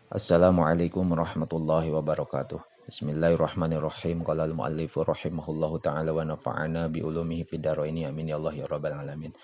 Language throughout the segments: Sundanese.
Assalamualaikum warahmatullahi wabarakatuh. Bismillahirrahmanirrahim. Qala al-muallifu rahimahullahu ta'ala wa nafa'ana bi ulumihi fid dharaini amin ya Allah ya rabbal alamin.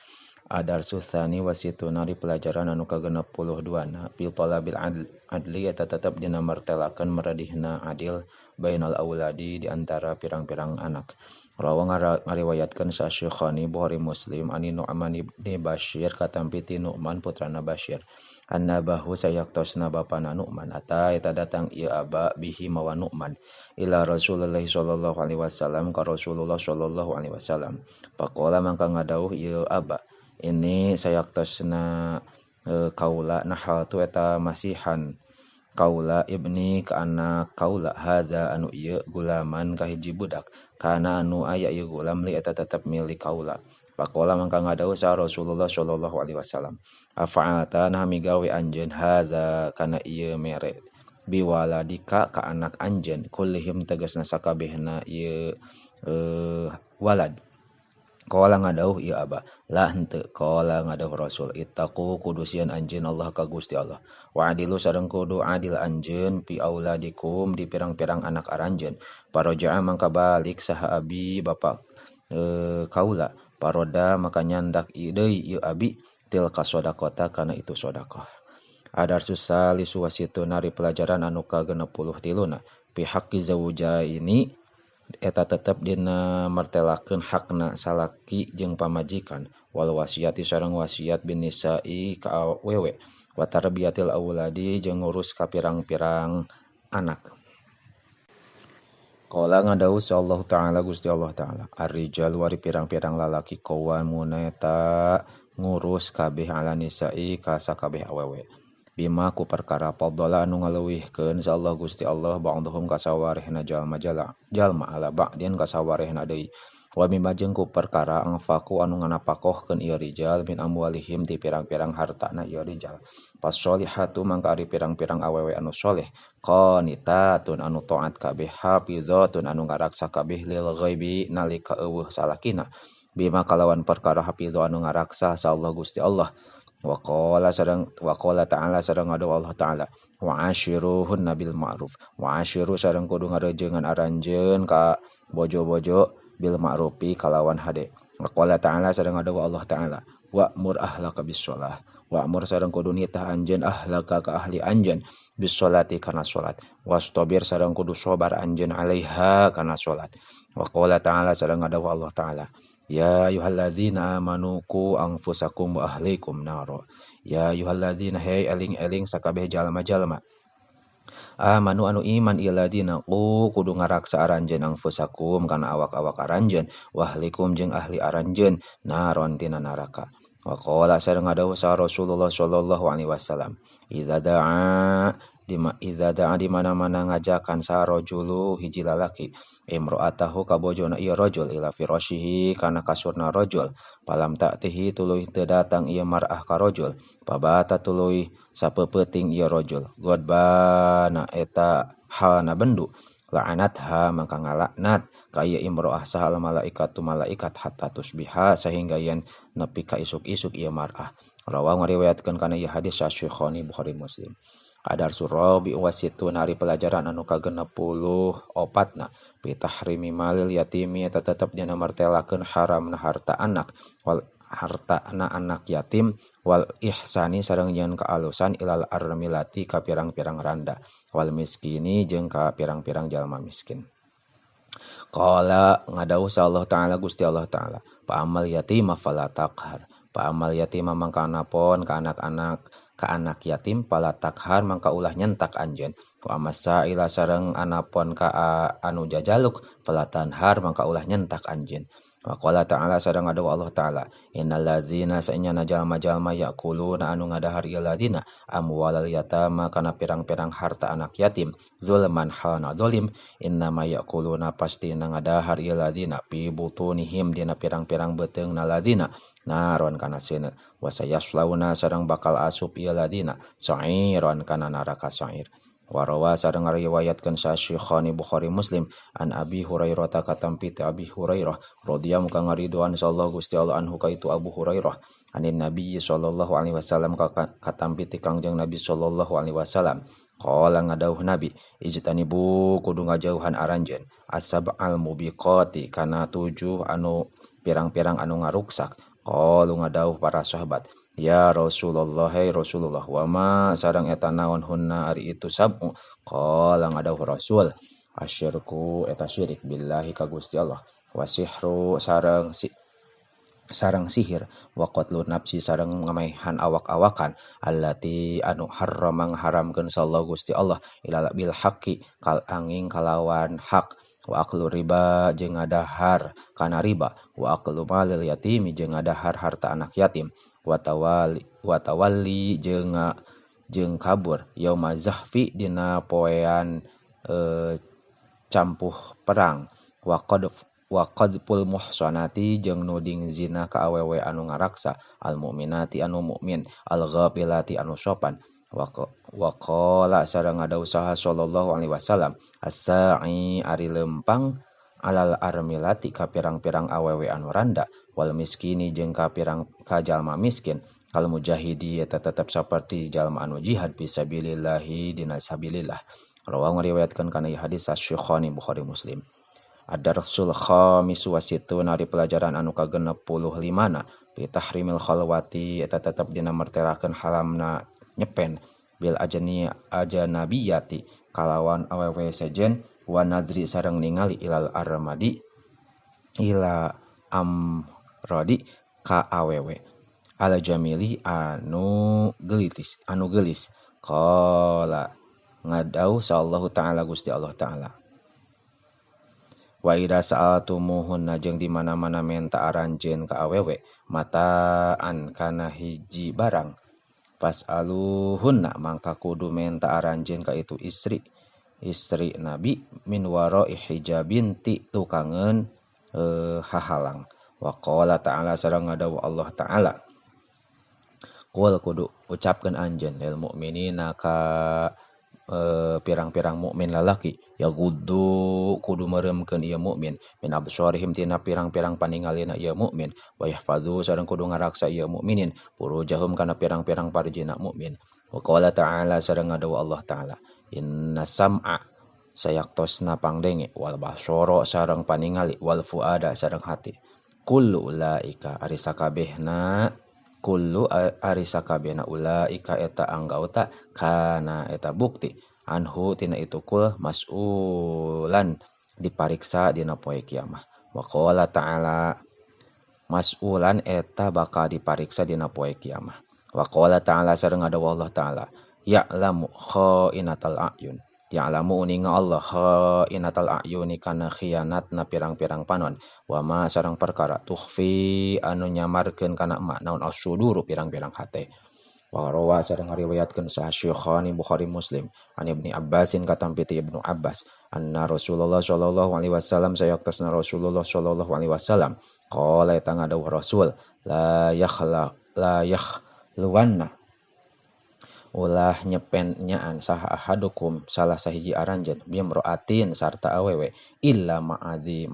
Adarsu tsani wasituna di pelajaran anu kagenep puluh duana fi talabil adli eta tetep dina martelakeun meradihna adil bainal auladi di antara pirang-pirang anak. Rawa ngariwayatkeun sa Syekhani Bukhari Muslim ani Nu'man ibni Bashir katampi ti Nu'man putrana Bashir. Annabahu sayaktosna bapana Nu'man ata eta datang ieu aba bihi mawa Nu'man ila Rasulullah sallallahu alaihi wasallam ka Rasulullah sallallahu alaihi wasallam. Faqala mangka ngadawuh ieu aba ini sayaktosna kaula nahaltu eta masihan kaula ibni ka anak kaula hadza anu ieu gulaman ka hiji budak kana anu aya ieu gulam li eta tetep milik kaula. Faqala mangka ngadawuh sa Rasulullah sallallahu alaihi wasallam. Afa'ata nah migawe anjeun hadza kana ieu mere biwaladika ka anak anjeun kullihim tegasna sakabehna ieu walad. Qala ngadauh ieu aba la henteu qala ngadauh Rasul ittaqu kudusian anjeun Allah ka Gusti Allah wa adilu sareng kudu adil anjeun fi auladikum di pirang-pirang anak aranjeun paraja'a mangka balik saha abi bapa kaula paroda maka nyandak deui ieu abi tilka sodakota kana itu sodakoh. Adar susah lisu wasitu nari pelajaran anu ka 63 pihak zauja ini eta tetep dina martelakeun hakna salaki jeung pamajikan wal wasiati sareng wasiat bin nisa'i ka awewe wa tarbiyatil auladi jeung ngurus ka pirang-pirang anak. Qala ngadawu sallallahu ta'ala Gusti Allah ta'ala ar-rijal wari pirang-pirang lalaki qawwamuna eta ngurus kabeh ala nisa'i ka sakabeh awewe bima ku perkara fadhala anu ngaleuwihkeun sa Allah Gusti Allah ba'dhum ka sawarehna jalma ala ba'din ka sawarehna deui wa mimma jeung ku perkara angfaku anu nganapakohkeun ieu rijal min amwalihim ti pirang-pirang hartana ieu rijal fasolihatu mangka ari pirang-pirang awewe anu soleh qanitatun anu taat kabeh hafizatun anu ngaraksa kabeh lil ghaibi nalika eueuh salakina bima kalawan perkara hafizu anu ngaraksa sa Allah Gusti Allah wa qala ta'ala sareng adu Allah ta'ala wa ashiruhun bil ma'ruf wa ashiru sareng kudu ngareujeungan aranjeun ka bojo-bojo bil ma'rufi kalawan hade wa qala ta'ala sareng adu Allah ta'ala wa'mur ahlaka bis shalah wa'mur sareng kudu nitah anjeun ahlaka ka ahli anjeun bis sholati kana salat wastabir sareng kudu sabar anjeun alaiha kana salat wa qala ta'ala sareng adu Allah ta'ala ya ayyuhalladzina amanu qu anfusakum wa ahlikum nar ya ayyuhalladzina hey eling-eling sakabeh jalma-jalma amanu anu iman illadzina qu kudu ngaraksa aranjeun anfusakum kana awak-awak aranjeun wa ahlikum jeung ahli aranjeun naron tina neraka wa qala sareng ngadawuh sa Rasulullah sallallahu alaihi wasallam idza da'a di mana-mana ngajakan sa rajulu hiji lalaki imro'atahu ka bojona ieu rajul ila firashihi kana kasurna rajul palam ta'tihi tuluy teu datang ieu mar'ah ka rajul pabata tuluy sapeupeting ieu rajul godbana eta halna bendu la'anatha mangka ngalaknat ka ieu imro'ah sahal malaikatu malaikat hatta tusbiha sehingga yen nepi ka isuk-isuk ieu mar'ah rawa ngariwayatkeun kana ieu hadis sa Syekhani Bukhari Muslim. Adar surabi wasitu nari pelajaran anu ka-64 na bitahrimi malil yatimi eta tetep dina martelakeun haramna harta anak wal hartana anak yatim wal ihsani sareng nyeun kaalusan ilal armilati ka pirang-pirang randa wal miskini jeung ka pirang-pirang jalma miskin. Qala ngadawuh sa Allah taala Gusti Allah taala fa amal yatima fala taqhar fa amal yatima mangka anapon ka anak yatim pala takhar mangka ulah nyentak anjeun wa amasa ila sareng anapon ka anu jajaluk fala tanhar mangka ulah nyentak anjeun wa qala ta'ala sareng adu Allah ta'ala innal ladzina sa'nyana jalma-jalma yaquluna anu ngadahar ieu ladzina amwalal yatama kana pirang-pirang harta anak yatim zulman halna zalim innama yaquluna pastina ngadahar ieu ladzina fi butunihim dina pirang-pirang beuteungna ladzina naron kana seuneu wa sayaslauna sareng bakal asup ieu ladina sa'iron kana neraka sa'ir warawa sareng ngariwayatkeun sa Syekhani Bukhari Muslim an Abi Hurairah katampi ti Abi Hurairah radhiyallahu ka ngaridwan sallallahu Gusti Allah anhu ka itu Abu Hurairah anin Nabi sallallahu alaihi wasallam katampi ti Kangjeng Nabi sallallahu alaihi wasallam Qala ngadauh Nabi, ijtanibu kudu ngajauhan aranjeun asab'al mubiqati kana 7 anu pirang-pirang anu ngaruksak. Qalu ngadauh para sahabat, ya Rasulullah, hai Rasulullah, wa ma sareng eta naon hunna ari itu sab'u. Qala ngadauh Rasul, asyirku eta syirik billahi ka Gusti Allah, wasihru sareng sihir, wa qatlun nafsi sareng ngamehan awak-awakan, allati anu harrama ngaharamkeun sallallahu Gusti Allah ila bil haqqi kal angin kalawan hak, wa aklu riba jeung ngadahar kana riba, wa aklu malil yatimi jeung ngadahar harta anak yatim, wa tawalli jeung kabur yauma zahfi dina poean campuh perang, wa qadful muhsanati jeung nuding zina ka awewe anu ngaraksa, al mukminati anu mukmin, al ghafilati anu sopan, wa qala sareng ngadawu saha sallallahu alaihi wasallam, as-sa'i ari lempang alal armilati ka pirang-pirang awewe anu randa, wal miskini jeung ka jalma miskin, kal mujahidi eta tetep saperti jalma anu jihad fisabilillahi dina sabilillah. Rawahu ngariwayatkeun kana hadis Asy-Syaikhaini Bukhari Muslim. Ad-darsul khamis wa sittun ari pelajaran anu ka-65 na fi tahrimil khalwati eta tetep dina martelakeun haramna nyepen bil ajanabiyati kalawan awewe sejen, wa nadri sareng ningali ila amrodi ka awewe al jamili anu gelis qala ngadau sallallahu ta'ala Gusti Allah ta'ala, wa idza sa'altumuhunna jeung di mana-mana menta aranjeun ka awewe mataan kana hiji barang, pas'aluhunna mangka kudu menta aranjeun ka itu istri Nabi min wara'i hijabin ti tukangeun hahalang. Wa qala ta'ala sareng ngadawu Allah ta'ala, qul kudu ucapkeun anjeun lil mukminina ka pirang-pirang mukmin lalaki, ya guddu kudu meremkeun ieu mukmin min absarihim tina pirang-pirang paningalina ieu mukmin, wa yahfazu sareng kudu ngaraksa ieu mukminin furujahum kana pirang-pirang parjina mukmin. Wa qala ta'ala sareng ngadawu Allah ta'ala, inna sam'a sayaktosna pangdenge, wal basara sareng paningali, wal fuada sareng hati, kullu ulaika ari sakabehna ulaika eta anggauta kana eta bukti anhu tina itu kul mas'ulan dipariksa dina poe kiamah. Wa qala ta'ala mas'ulan eta bakal dipariksa dina poe kiamah. Wa qala ta'ala sareng ngadawu Allah ta'ala, ya'lamu kha'inatal a'yun, ya'lamu uninga Allah kha'inatal a'yuni kana khianatna pirang-pirang panon, wa ma sareng perkara tukhfi anu nyamarkeun kana emak naon as-suduru pirang-pirang hate. Wa rawa sareng ngariwayatkeun sahih Syaikhaini Bukhari Muslim an Ibnu Abbasin katampi ti Ibnu Abbas anna Rasulullah sallallahu alaihi wasallam sayaktosna Rasulullah sallallahu alaihi wasallam qala eta ngadawuh Rasul, la yakhluwanna ulah nyepen nyaan saha ahadukum salah sahiji aranjeun bimroatin sarta awewe illa ma'adzi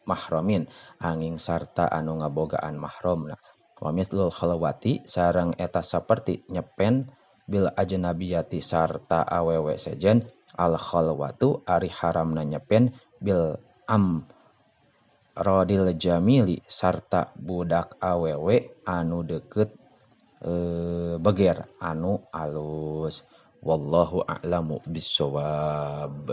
mahramin angin sarta anu ngabogaan mahramna, wa mithlul khalwati sareng eta saperti nyepen bil ajnabiyati sarta awewe sejen, al khalwatu ari haramna nyepen bil rodil jamili sarta budak awewe anu deukeut beger anu alus. Wallahu a'lamu bissawab.